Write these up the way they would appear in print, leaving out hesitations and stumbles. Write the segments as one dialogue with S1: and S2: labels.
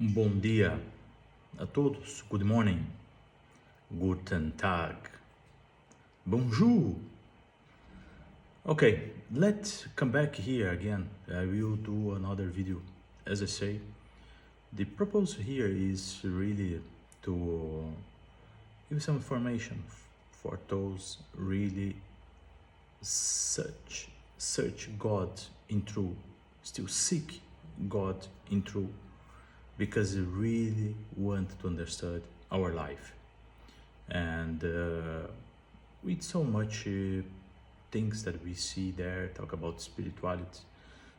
S1: Bom dia a todos. Good morning. Guten Tag. Bonjour. Okay, let's come back here again. I will do another video. As I say, the purpose here is really to give some information for those really search God in truth, still seek God in truth, because they really want to understand our life. And with so much things that we see there, talk about spirituality.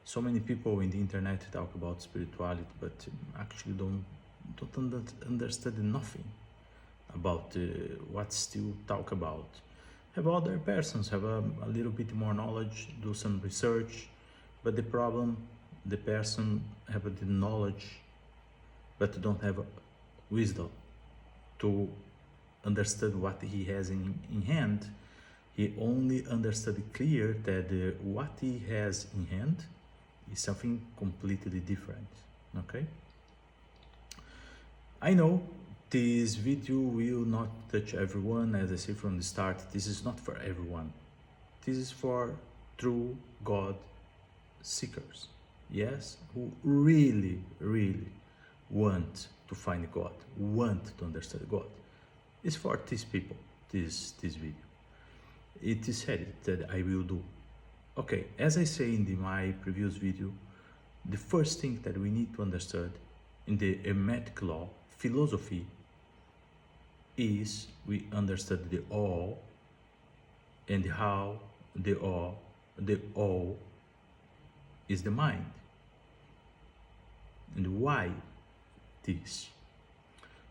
S1: So many people in the internet talk about spirituality, but actually don't understand nothing about what still talk about. Have other persons have a little bit more knowledge, do some research, but the problem, the person have the knowledge but don't have wisdom to understand what he has in hand. He only understood clear that what he has in hand is something completely different. Okay, I know this video will not touch everyone. As I say from the start, this is not for everyone. This is for true God seekers, yes, who really want to find God, want to understand God. It's for these people, this video. It is said that I will do. Okay, as I say in my previous video, the first thing that we need to understand in the hermetic law philosophy is we understand the all, and how the all is the mind, and why this.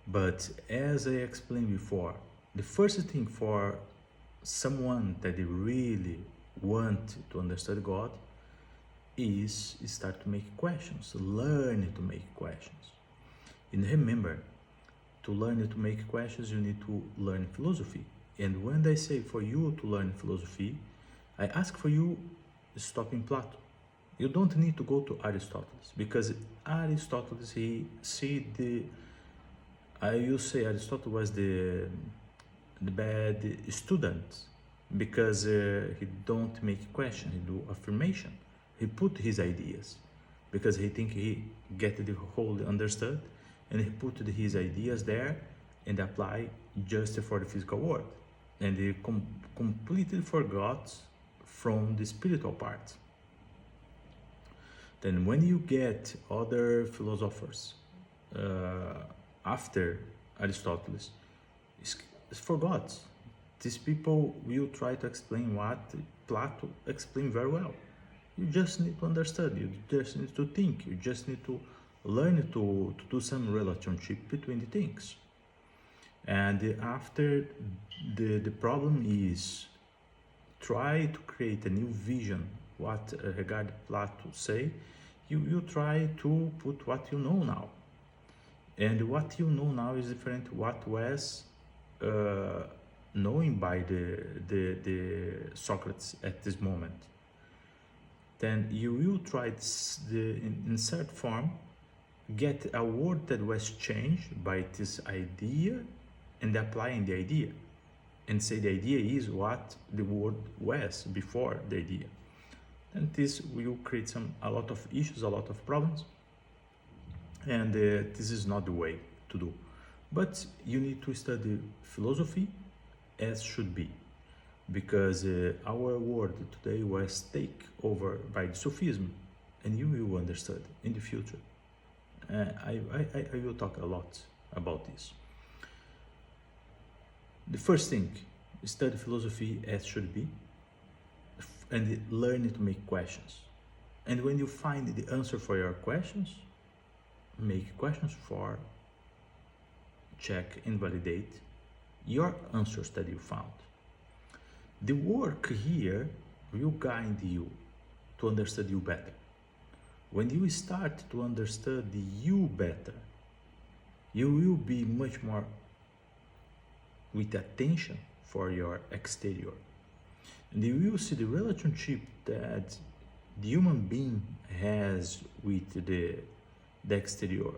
S1: But as I explained before, the first thing for someone that they really want to understand God is start to make questions, learn to make questions. And remember, to learn to make questions, you need to learn philosophy. And when I say for you to learn philosophy, I ask for you stop in Plato. You don't need to go to Aristotle, because Aristotle, he see the, I will say Aristotle was the bad student, because he don't make question, he do affirmation. He put his ideas because he think he get the whole understood, and he put his ideas there and apply just for the physical world, and he completely forgot from the spiritual part. Then when you get other philosophers after Aristotle, it's forgot. These people will try to explain what Plato explained very well. You just need to understand, you just need to think, you just need to learn to do some relationship between the things. And after the problem is try to create a new vision, what regard Plato say, you try to put what you know now. And what you know now is different what was knowing by the Socrates at this moment. Then you will try in insert form, get a word that was changed by this idea and applying the idea, and say the idea is what the word was before the idea. And this will create a lot of issues, a lot of problems, and this is not the way to do. But you need to study philosophy as should be, because our world today was taken over by the Sufism, and you will understand in the future. I will talk a lot about this. The first thing, study philosophy as should be, and learn to make questions. And when you find the answer for your questions, make questions for check and validate your answers that you found. The work here will guide you to understand you better. When you start to understand you better, you will be much more with attention for your exterior. And you will see the relationship that the human being has with the exterior.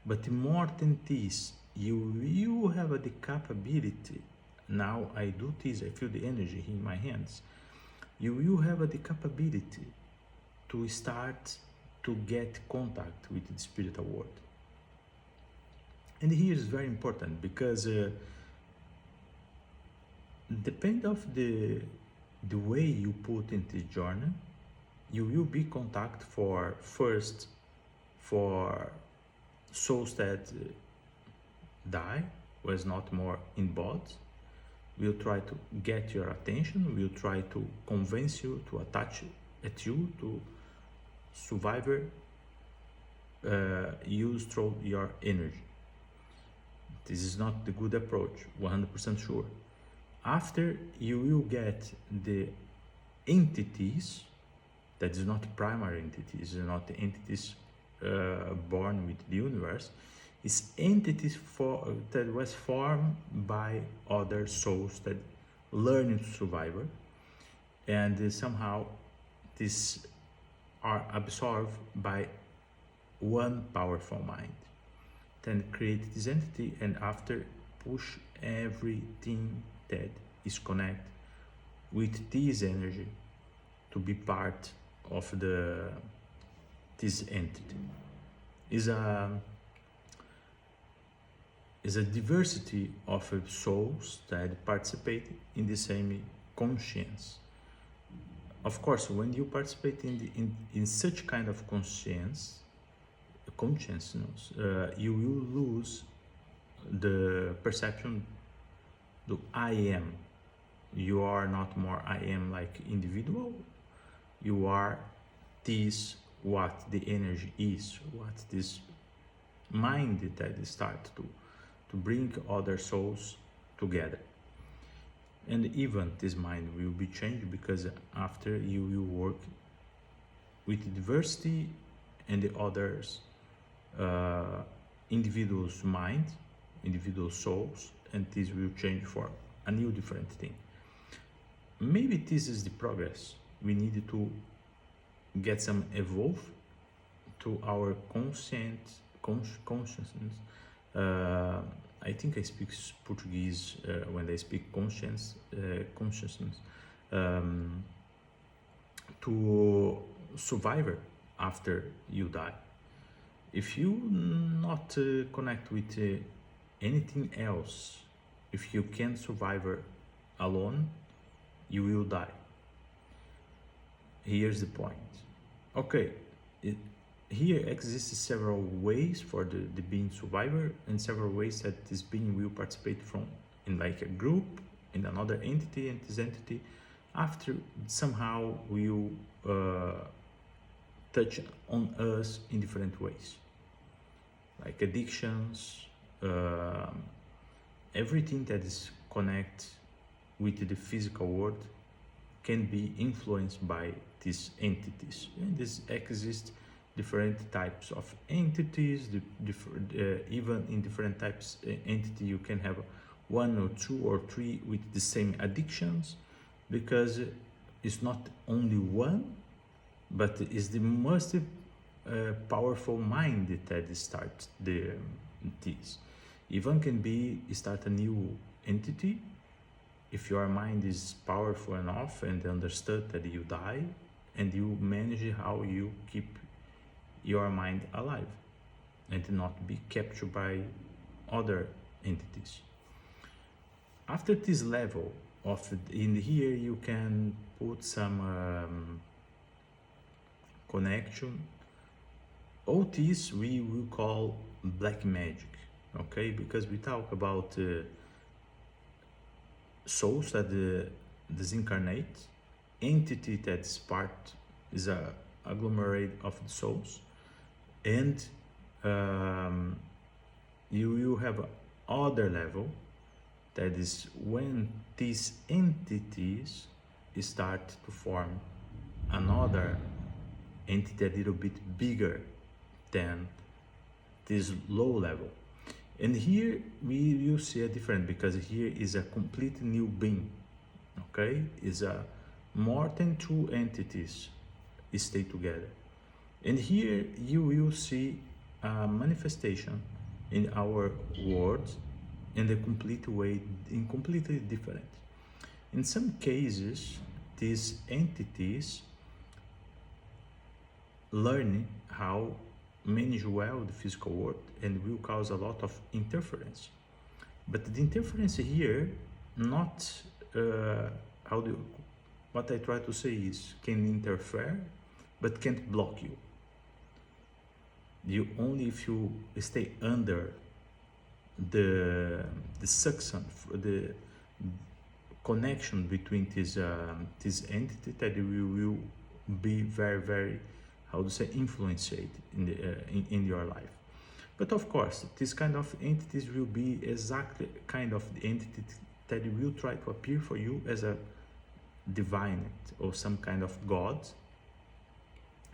S1: But more than this, you have the capability. Now I do this, I feel the energy in my hands. You will have the capability to start to get contact with the spiritual world. And here is very important because depend of the way you put in this journey, you will be contact for first for souls that die, was not more in bodies. We'll try to get your attention, we'll try to convince you to attach at you to survivor use through your energy. This is not the good approach, 100% sure. After you will get the entities, that is not primary entities, not the entities born with the universe, is entities that was formed by other souls that learn to survivor, and somehow these are absorbed by one powerful mind, then create this entity, and after push everything that is connected with this energy to be part of this entity. Is a diversity of souls that participate in the same conscience. Of course, when you participate in such kind of consciousness, you will lose the perception, the I am. You are not more I am like individual. You are this, what the energy is, what this mind that start to bring other souls together. And even this mind will be changed because after you will work with diversity and the others individuals' mind, individual souls, and this will change for a new different thing. Maybe this is the progress. We need to get some evolve to our consciousness. I think I speak Portuguese when I speak consciousness, to survivor after you die. If you not connect with anything else, if you can't survive alone, you will die. Here's the point. Okay, here exists several ways for the being survivor, and several ways that this being will participate from in like a group, in another entity, and this entity after somehow will touch on us in different ways, like addictions, everything that is connected with the physical world can be influenced by these entities. And this exists different types of entities, even in different types entity you can have one or two or three with the same addictions, because it's not only one, but it's the most powerful mind that starts this. Even can be start a new entity if your mind is powerful enough and understood that you die, and you manage how you keep your mind alive and not be captured by other entities. After this level of in here, you can put some connection. All this we will call black magic, okay? Because we talk about souls that disincarnate, entity that's part is a agglomerate of the souls, and you will have other level, that is when these entities start to form another entity a little bit bigger than this low level. And here we will see a difference, because here is a complete new being, okay? Is a more than two entities stay together. And here you will see a manifestation in our world in a complete way, in completely different. In some cases, these entities learn how manage well the physical world and will cause a lot of interference. But the interference here, not how do what I try to say is can interfere, but can't block you. You only if you stay under the suction, the connection between this entity that will be very how to say influenced in in your life. But of course, this kind of entities will be exactly kind of the entity that will try to appear for you as a divine or some kind of god.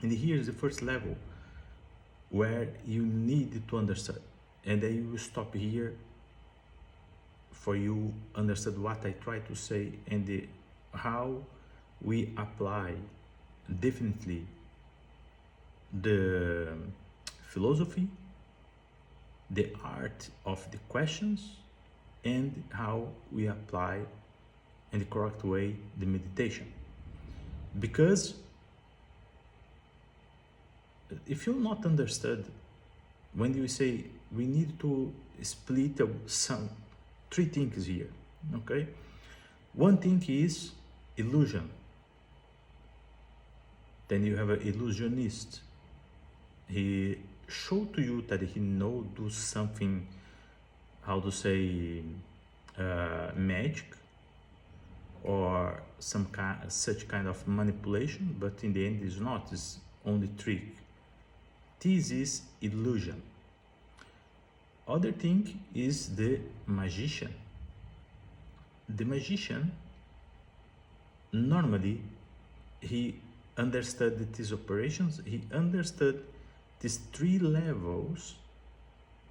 S1: And here is the first level where you need to understand, and I will stop here for you understand what I try to say and how we apply definitely the philosophy, the art of the questions, and how we apply in the correct way the meditation. Because if you not understood, when you say we need to split some three things here, okay? One thing is illusion. Then you have an illusionist. He show to you that he know do something, how to say, magic or some such kind of manipulation, but in the end is not. It's only trick. This is illusion. Other thing is the magician. The magician normally he understood these operations. He understood these three levels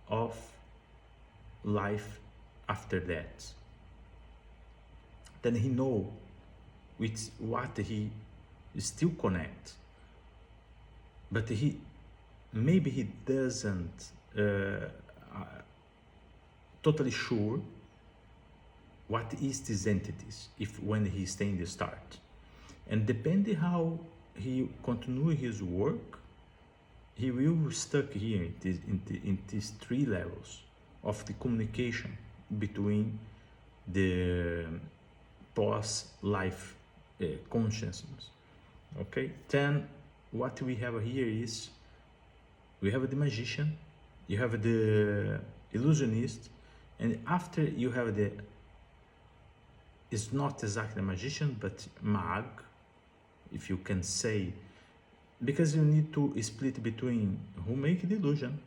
S1: of life after that. Then he know with what he still connect, but he maybe he doesn't totally sure what is these entities if when he stay in the start, and depending how he continue his work, he will stuck here in these three levels of the communication between the past life consciousness. Okay, then what we have here is we have the magician, you have the illusionist, and after you have the, it's not exactly a magician but mag, if you can say, because you need to split between who make the illusion,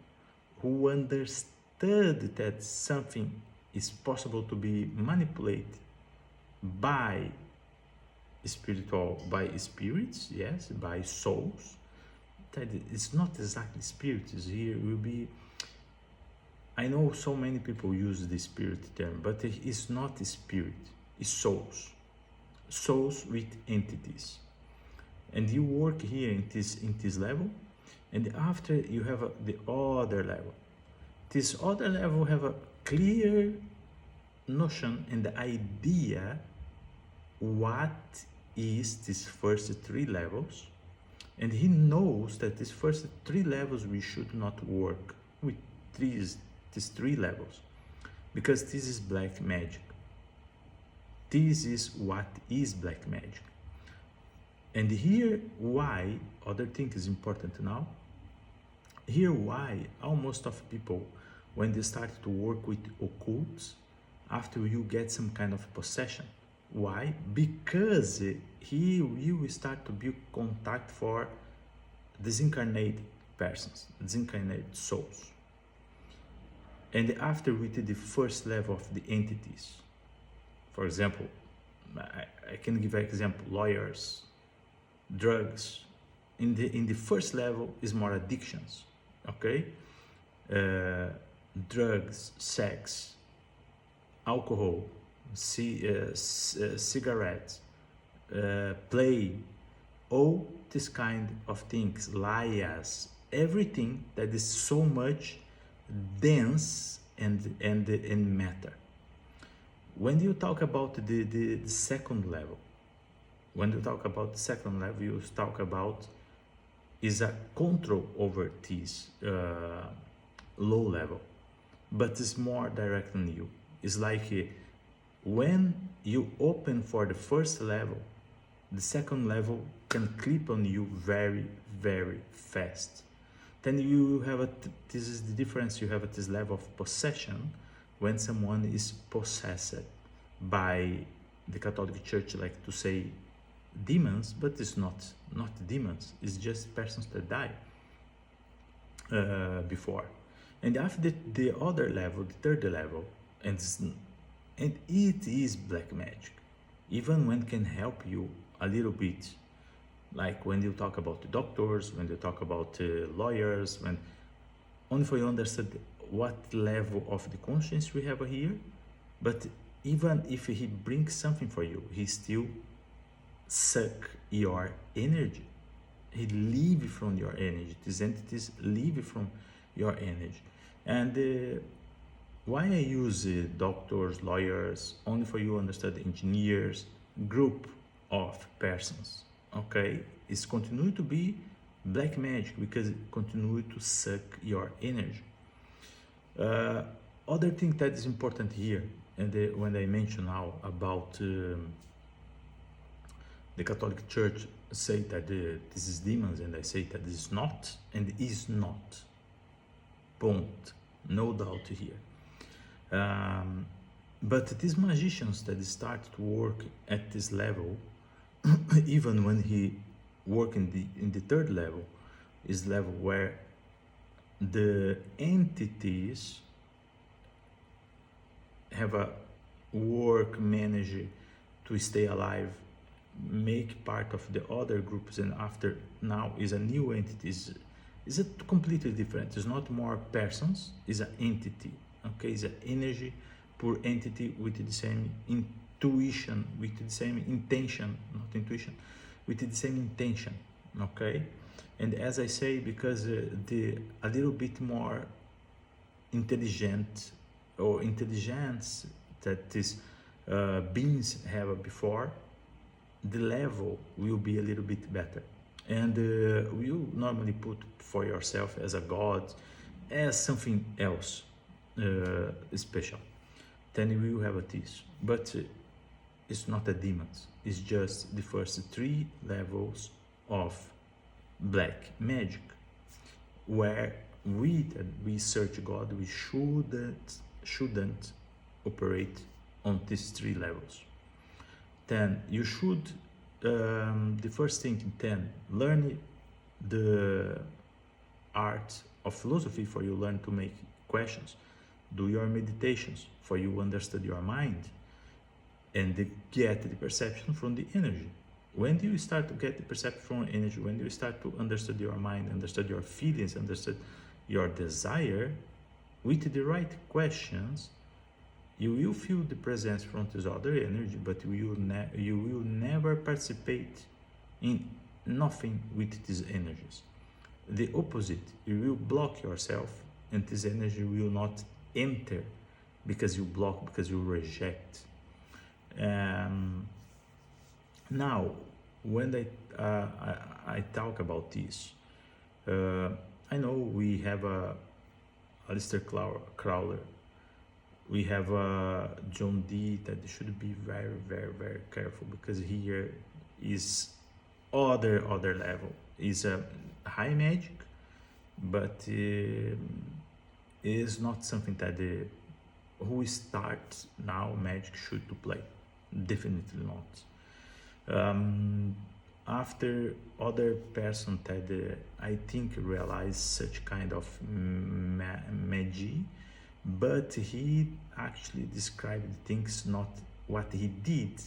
S1: who understood that something is possible to be manipulated by by spirits, yes, by souls. That it's not exactly spirits here will be, I know so many people use the spirit term, but it's not a spirit, it's souls, souls with entities. And you work here in this level, and after you have the other level. This other level have a clear notion and the idea what is these first three levels, and he knows that these first three levels we should not work with these three levels, because this is black magic. This is what is black magic. And here why other thing is important now. Here why almost of people when they start to work with occults, after you get some kind of possession. Why? Because he will start to build contact for disincarnated persons, disincarnated souls. And after we did the first level of the entities, for example, I can give an example, lawyers, drugs. In the first level is more addictions, okay? Drugs, sex, alcohol, cigarettes, play, all this kind of things, liars, everything that is so much dense and matter. When you talk about the second level, when you talk about the second level, you talk about is a control over this low level, but it's more direct than you. It's like when you open for the first level, the second level can clip on you very, very fast. Then you have this is the difference, you have at this level of possession when someone is possessed by the Catholic Church, like to say demons, but it's not demons, it's just persons that die before. And after the other level, the third level, and it is black magic, even when can help you a little bit, like when you talk about the doctors, when you talk about lawyers, when only for you understand what level of the conscience we have here. But even if he brings something for you, he still suck your energy. He live from your energy. These entities live from your energy. And why I use doctors, lawyers, only for you understand engineers, group of persons, okay? It's continue to be black magic because it continue to suck your energy. Other thing that is important here, and when I mention now about the Catholic Church say that this is demons, and I say that this is not, and is not. Point. No doubt here. But these magicians that start to work at this level, even when he work in the third level, is level where the entities have a work manage to stay alive, make part of the other groups, and after now is a new entity, is a completely different. It's not more persons, it's an entity, okay? It's an energy, pure entity with the same intuition, with the same intention, not intuition, with the same intention, okay? And as I say, because a little bit more intelligent or intelligence that these beings have before, the level will be a little bit better. And you normally put for yourself as a god, as something else special. Then you will have this. But it's not a demon. It's just the first 3 levels of black magic, where we search God, we shouldn't operate on these 3 levels. Then you should, the first thing, then learn the art of philosophy for you learn to make questions. Do your meditations for you understand your mind and get the perception from the energy. When do you start to get the perception from energy? When do you start to understand your mind, understand your feelings, understand your desire with the right questions, you will feel the presence from this other energy, but you will never participate in nothing with these energies. The opposite, you will block yourself, and this energy will not enter because you block, because you reject. Now, when I talk about this, I know we have a Aleister Crowler, we have John Dee, that should be very, very, very careful, because here is other level. Is a high magic, but is not something that who starts now magic should to play. Definitely not. After other person that I think realize such kind of magic, but he actually described things not what he did.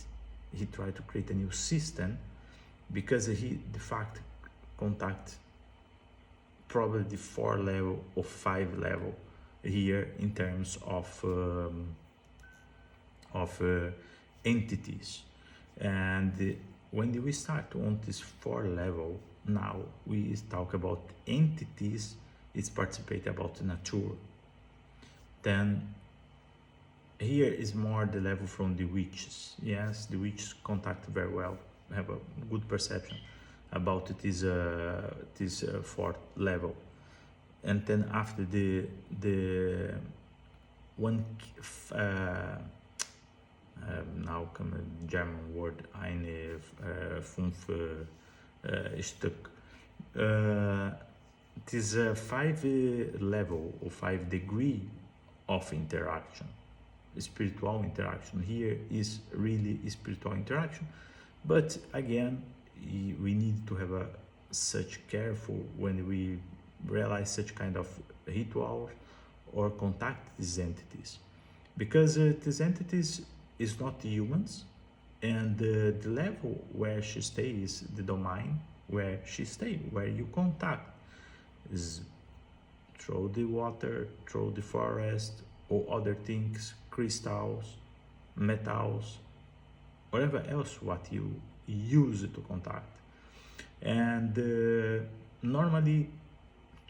S1: He tried to create a new system, because he de facto contact probably the 4 level or 5 level here in terms of entities. And when we start on this 4 level, now we talk about entities. It's participate about the nature. Then here is more the level from the witches. Yes, the witches contact very well, have a good perception about this fourth level. And then after the one now come a German word, eine fünf Stück. It is a 5 level or 5 degree of interaction, spiritual interaction. Here is really spiritual interaction, but again, we need to have a such careful when we realize such kind of rituals or contact these entities, because these entities is not humans, and the level where she stays, the domain where she stays, where you contact, is through the water, through the forest, or other things, crystals, metals, whatever else what you use to contact. And normally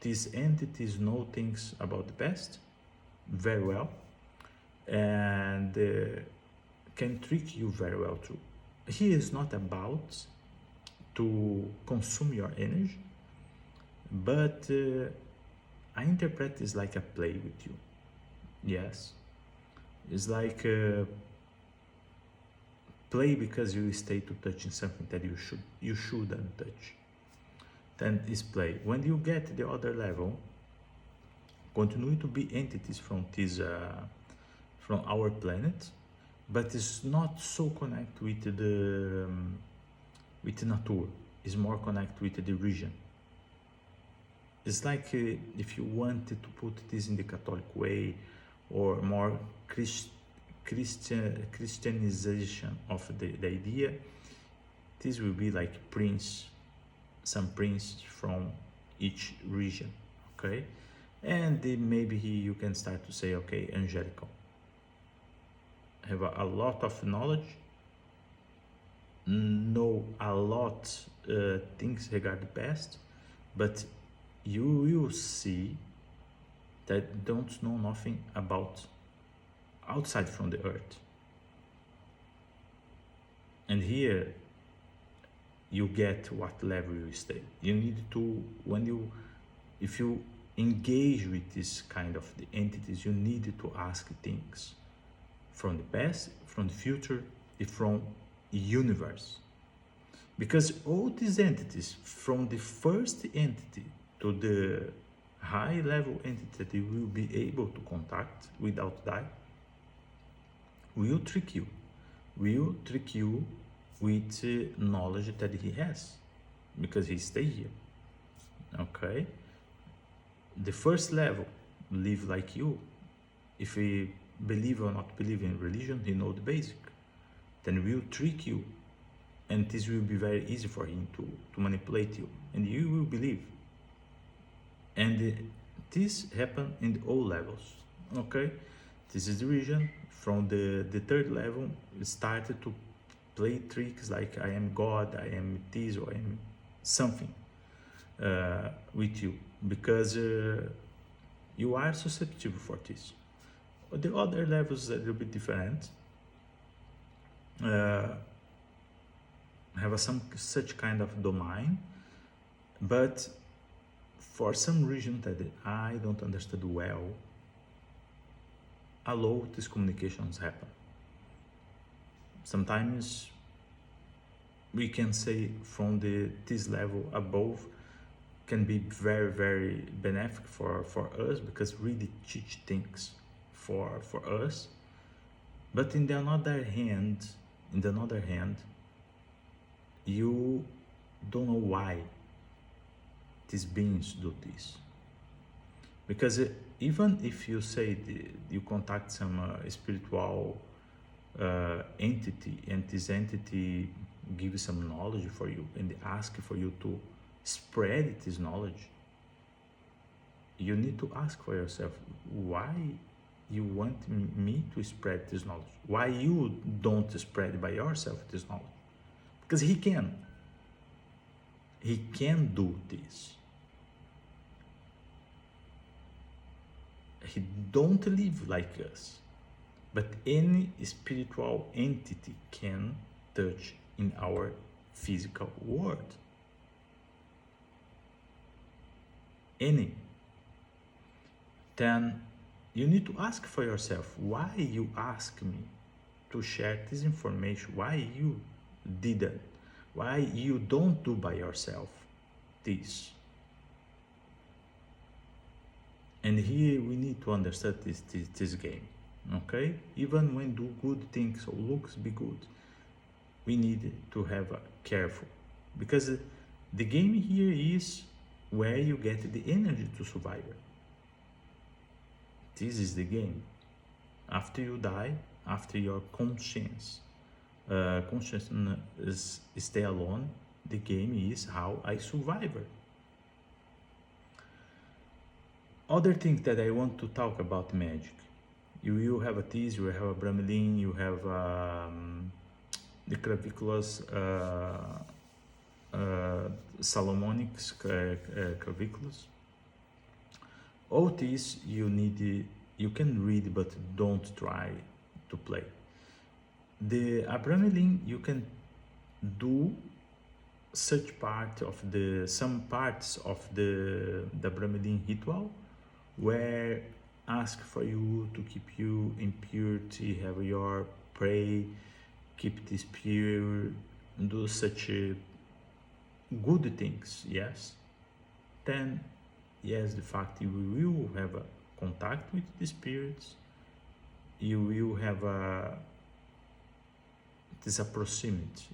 S1: these entities know things about the past very well, and can trick you very well too. He is not about to consume your energy, but I interpret this like a play with you. Yes, it's like play because you stay to touching something that you shouldn't touch. Then is play. When you get the other level, continue to be entities from this from our planet, but it's not so connected with the nature. It's more connected with the region. It's like if you wanted to put this in the Catholic way, or more Christianization of the idea, this will be like some prince from each region, okay? And maybe you can start to say, okay, angelical. Have a lot of knowledge, know a lot things regarding the past, but you will see that don't know nothing about outside from the earth. And here you get what level you stay. You need to, if you engage with this kind of the entities, you need to ask things from the past, from the future, and from universe. Because all these entities, from the first entity to the high level entity that you will be able to contact without die, will trick you with knowledge that he has, because he stay here, okay? The first level live like you. If he believe or not believe in religion, he know the basic. Then will trick you, and this will be very easy for him to manipulate you, and you will believe. And this happen in all levels, okay? This is the region. From the third level, it started to play tricks like I am God, I am this, or I am something with you, because you are susceptible for this. The other levels are a little bit different, have some such kind of domain, but for some reason that I don't understand well, allow these communications happen. Sometimes we can say from this level above can be very, very beneficial for us, because really teach things for us. But in the other hand, you don't know why these beings do this. Because even if you say you contact some spiritual entity, and this entity gives some knowledge for you and ask for you to spread this knowledge, you need to ask for yourself, why you want me to spread this knowledge? Why you don't spread by yourself this knowledge? Because he can do this. He don't live like us, but any spiritual entity can touch in our physical world. Any. Then you need to ask for yourself, why you ask me to share this information? Why you didn't? Why you don't do by yourself this? And here we need to understand this game, okay? Even when do good things or looks be good, we need to have a careful, because the game here is where you get the energy to survive. This is the game. After you die, after your conscience stay alone, the game is how I survive. Other things that I want to talk about magic. You have a tease, you have a Bramelin, you have the claviculus, Solomonics claviculus. All these you can read, but don't try to play. The Abramelin, you can do such part of some parts of the Abramelin ritual, where ask for you to keep you in purity, have your pray, keep this pure, do such good things, yes. Then, yes, the fact you will have a contact with the spirits, you will have this proximity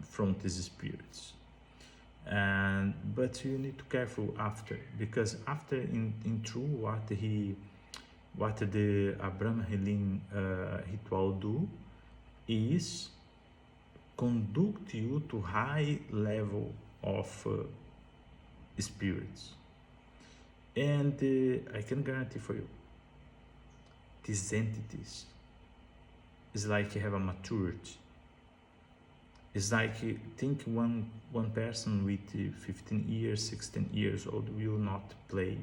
S1: from these spirits. But you need to careful after, because after in true what the Abraham Healing ritual do is conduct you to high level of spirits. And I can guarantee for you, these entities is like you have a maturity. It's like think one person with 15 years, 16 years old will not play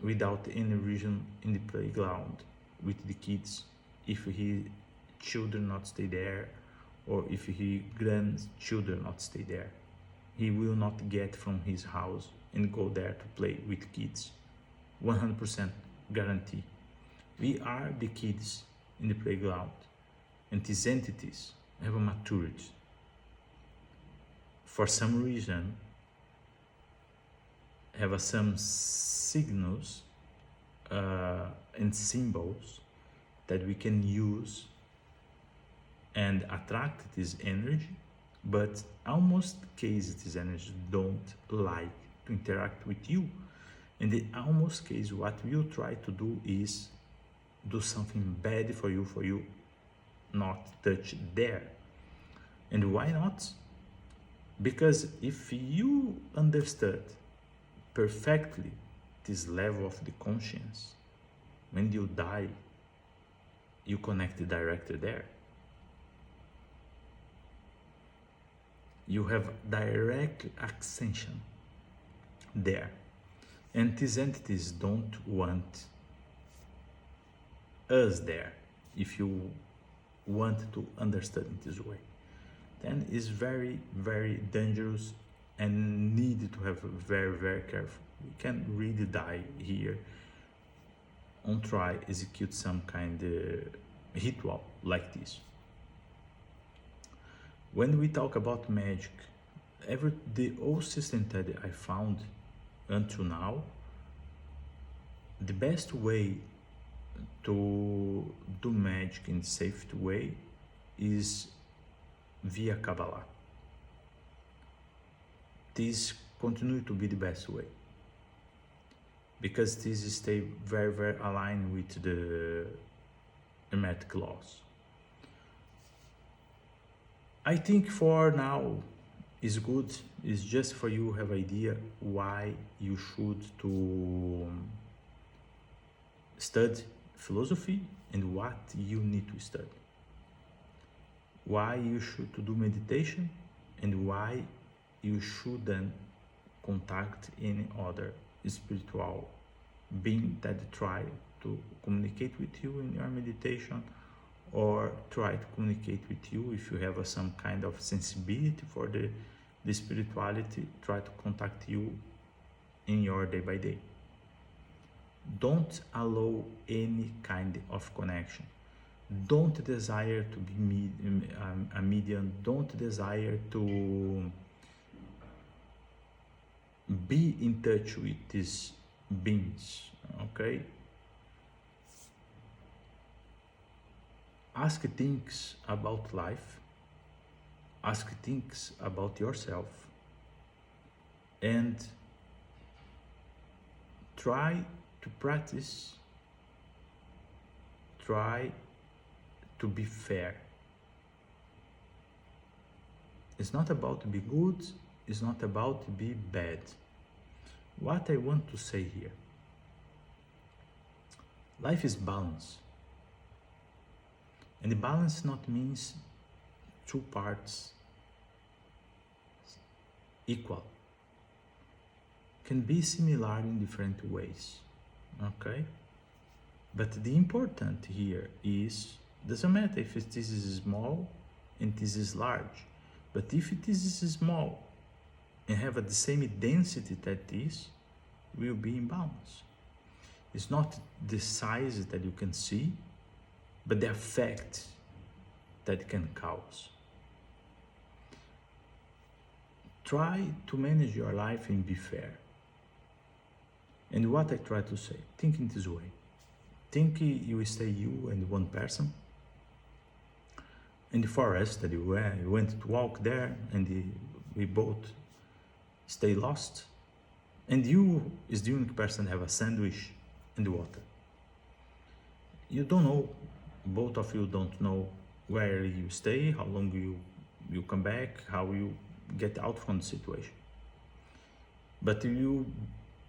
S1: without any reason in the playground with the kids if his children not stay there, or if his grandchildren not stay there. He will not get from his house and go there to play with kids. 100% guarantee. We are the kids in the playground, and these entities have a maturity. For some reason, have some signals and symbols that we can use and attract this energy, but almost case this energy don't like to interact with you. In the almost case, what we'll try to do is do something bad for you not touch there. And why not? Because if you understood perfectly this level of the conscience, when you die, you connect directly there. You have direct ascension there. And these entities don't want us there. If you want to understand it this way, then it's very, very dangerous and need to have very, very careful. We can really die here on try execute some kind of ritual like this. When we talk about magic, the whole system that I found until now, the best way to do magic in safety way is via Kabbalah. This continue to be the best way, because this stay very, very aligned with the Hermetic laws. I think for now is good. It's just for you have idea why you should to study philosophy and what you need to study. Why you should to do meditation and why you shouldn't contact any other spiritual being that try to communicate with you in your meditation, or try to communicate with you if you have some kind of sensibility for the spirituality, try to contact you in your day by day. Don't allow any kind of connection. Don't desire to be a medium. Don't desire to be in touch with these beings, okay? Ask things about life, ask things about yourself, and try to practice, try to be fair. It's not about to be good, it's not about to be bad. What I want to say here, life is balance. And the balance not means two parts equal. Can be similar in different ways, okay? But the important here is, doesn't matter if this is small and this is large, but if it is small and have the same density that this, will be in balance. It's not the size that you can see, but the effect that can cause. Try to manage your life and be fair. And what I try to say, think in this way. Think you stay you and one person in the forest that you went to walk there, and we both stay lost. And you is the unique person have a sandwich in the water. You don't know, both of you don't know where you stay, how long you come back, how you get out from the situation. But you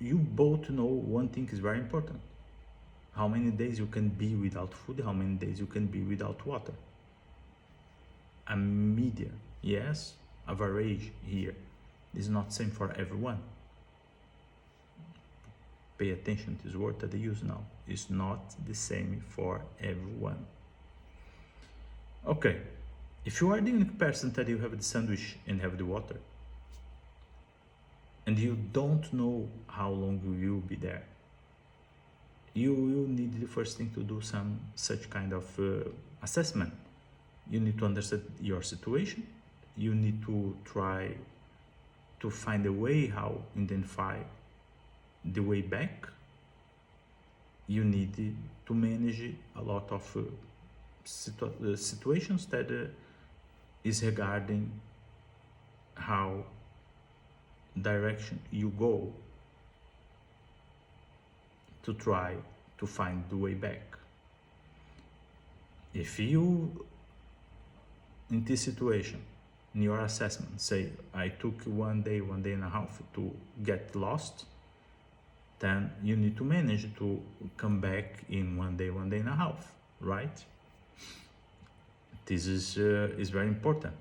S1: both know one thing is very important. How many days you can be without food, how many days you can be without water. A median, yes, average here is not same for everyone. Pay attention to this word that they use now. It's not the same for everyone. Okay, if you are the unique person that you have the sandwich and have the water, and you don't know how long you will be there, you will need the first thing to do some such kind of assessment. You need to understand your situation. You need to try to find a way how identify the way back. You need to manage a lot of situations that is regarding how direction you go to try to find the way back. If you in this situation, in your assessment, say I took 1 day, 1 day and a half to get lost, then you need to manage to come back in 1 day, 1 day and a half, right? This is very important.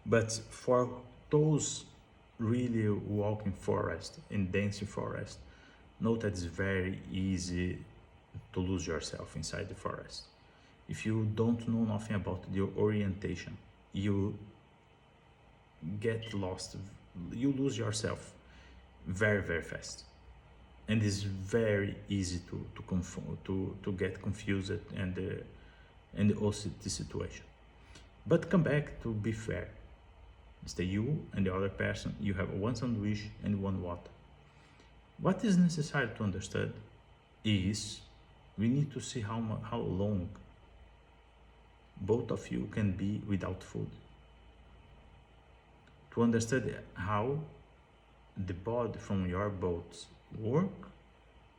S1: But for those really walking forest and dancing forest, know that it's very easy to lose yourself inside the forest. If you don't know nothing about the orientation, you get lost, you lose yourself very, very fast. And it's very easy to get confused and also the situation. But come back to be fair. Stay you and the other person, you have one sandwich and one water. What is necessary to understand is we need to see how long both of you can be without food. To understand how the body from your both work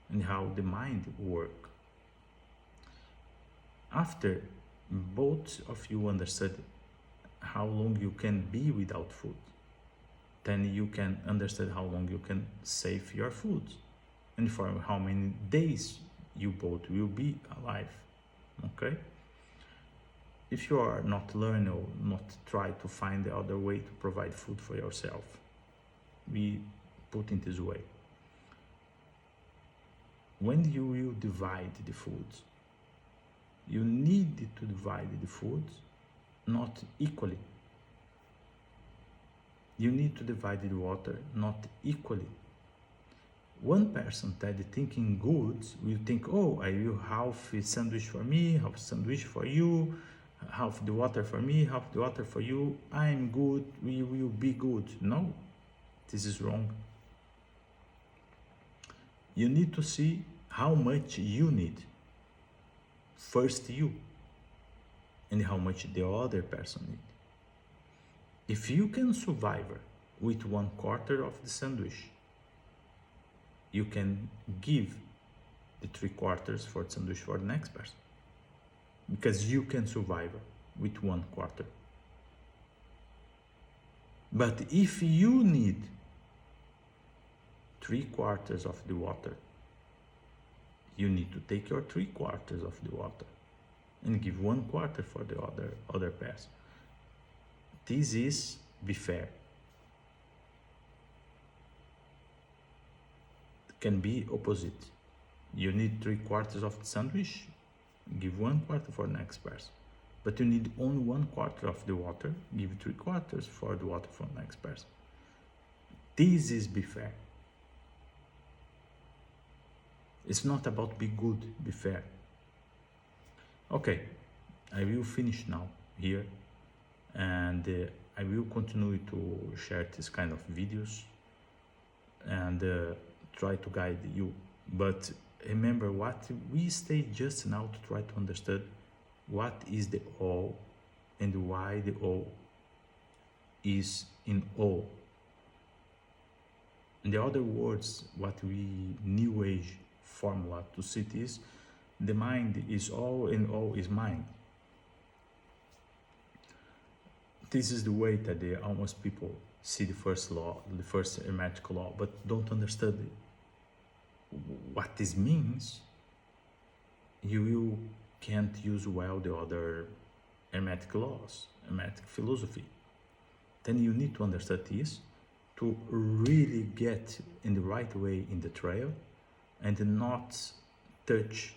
S1: and how the mind work. After both of you understand how long you can be without food, then you can understand how long you can save your food and for how many days you both will be alive, okay? If you are not learning or not try to find the other way to provide food for yourself, we put it this way. when you will divide the food, you need to divide the food not equally. You need to divide the water not equally. One person that is thinking good will think, oh, I will half a sandwich for me, half a sandwich for you, half the water for me, half the water for you. I'm good, we will be good. No, this is wrong. You need to see how much you need. First you, and how much the other person needs. If you can survive with 1/4 of the sandwich, you can give the 3/4 for the sandwich for the next person, because you can survive with 1/4. But if you need 3/4 of the water, you need to take your 3/4 of the water and give 1/4 for the other person. This is be fair. It can be opposite. You need 3/4 of the sandwich, give 1/4 for the next person. But you need only 1/4 of the water, give 3/4 for the water for the next person. This is be fair. It's not about be good, be fair. Okay, I will finish now here, and I will continue to share this kind of videos and try to guide you. But remember what we stayed just now to try to understand what is the all and why the all is in all. In the other words, what we New Age formula to see this, the mind is all and all is mind. This is the way that the almost people see the first law, the first hermetic law, but don't understand what this means. You can't use well the other hermetic laws, hermetic philosophy. Then you need to understand this to really get in the right way in the trail and not touch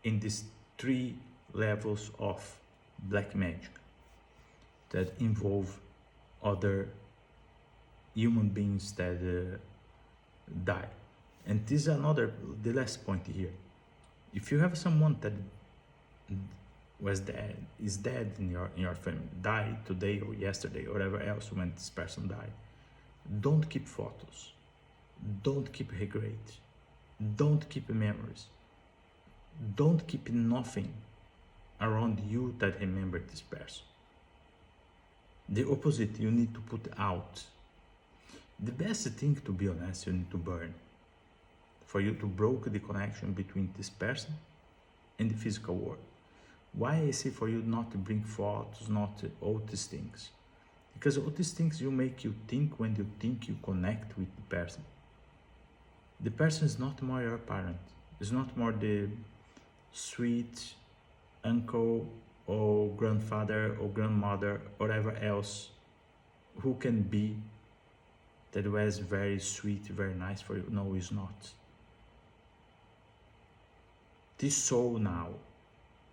S1: in these 3 levels of black magic that involve other human beings that die. And this is the last point here. If you have someone that is dead in your family, died today or yesterday or whatever else when this person died, don't keep photos, don't keep regret, don't keep memories, don't keep nothing around you that remember this person. The opposite you need to put out. The best thing, to be honest, you need to burn, for you to break the connection between this person and the physical world. Why I say for you not to bring photos, not all these things? Because all these things you make you think when you think you connect with the person. The person is not more your parent, is not more the sweet uncle or grandfather or grandmother or whatever else who can be that was very sweet, very nice for you. No, it's not. This soul now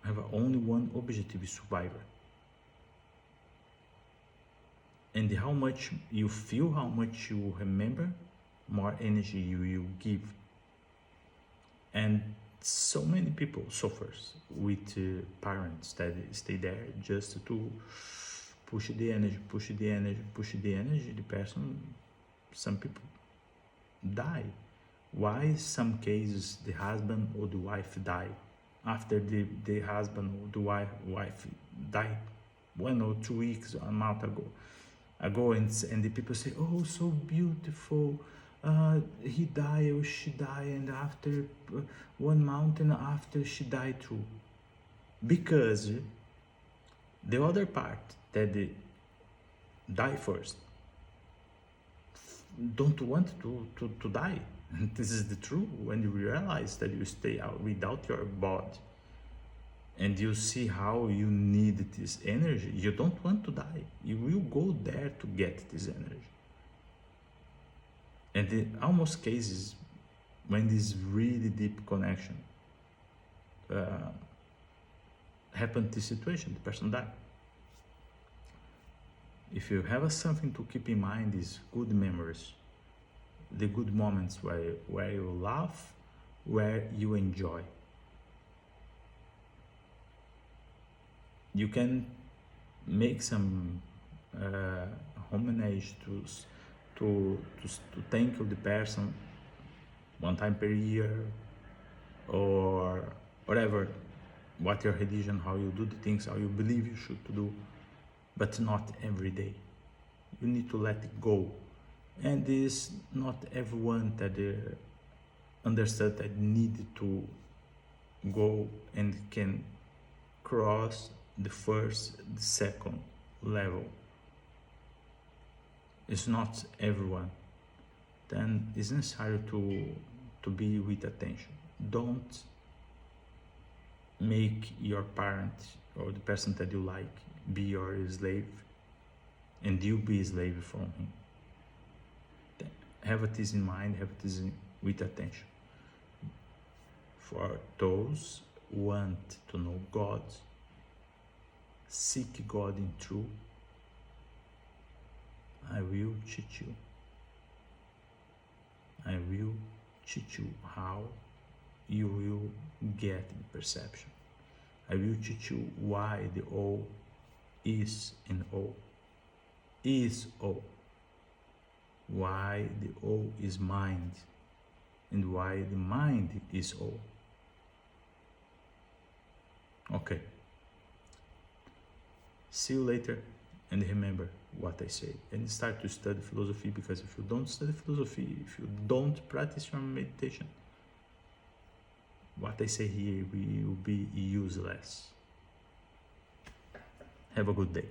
S1: have only one objective: survivor. And how much you feel, how much you remember, more energy you will give. And so many people suffers with parents that stay there just to push the energy. The person, some people die. Why some cases the husband or the wife die after the husband or the wife died 1 or 2 weeks or a month ago, and the people say, oh, so beautiful, he died or she died, and after 1 month and after she died too, because the other part that they die first don't want to die. This is the truth. When you realize that you stay out without your body and you see how you need this energy, you don't want to die. You will go there to get this energy. And in almost cases, when this really deep connection happened, this situation, the person died. If you have something to keep in mind, is good memories, the good moments where you laugh, where you enjoy. You can make some homage to thank the person one time per year, or whatever, what your religion, how you do the things, how you believe you should do, but not every day. You need to let it go. And this, not everyone that understood that needed to go and can cross the first, the second level. It's not everyone. Then it's necessary to be with attention. Don't make your parent or the person that you like be your slave, and you be a slave from him. Have this in mind, have this with attention. For those who want to know God, seek God in truth, I will teach you. I will teach you how you will get the perception. I will teach you why the all is in all. Is all. Why the all is mind, and why the mind is all. Okay. See you later, and remember what I say, and start to study philosophy, because if you don't study philosophy, if you don't practice your meditation, what I say here will be useless. Have a good day.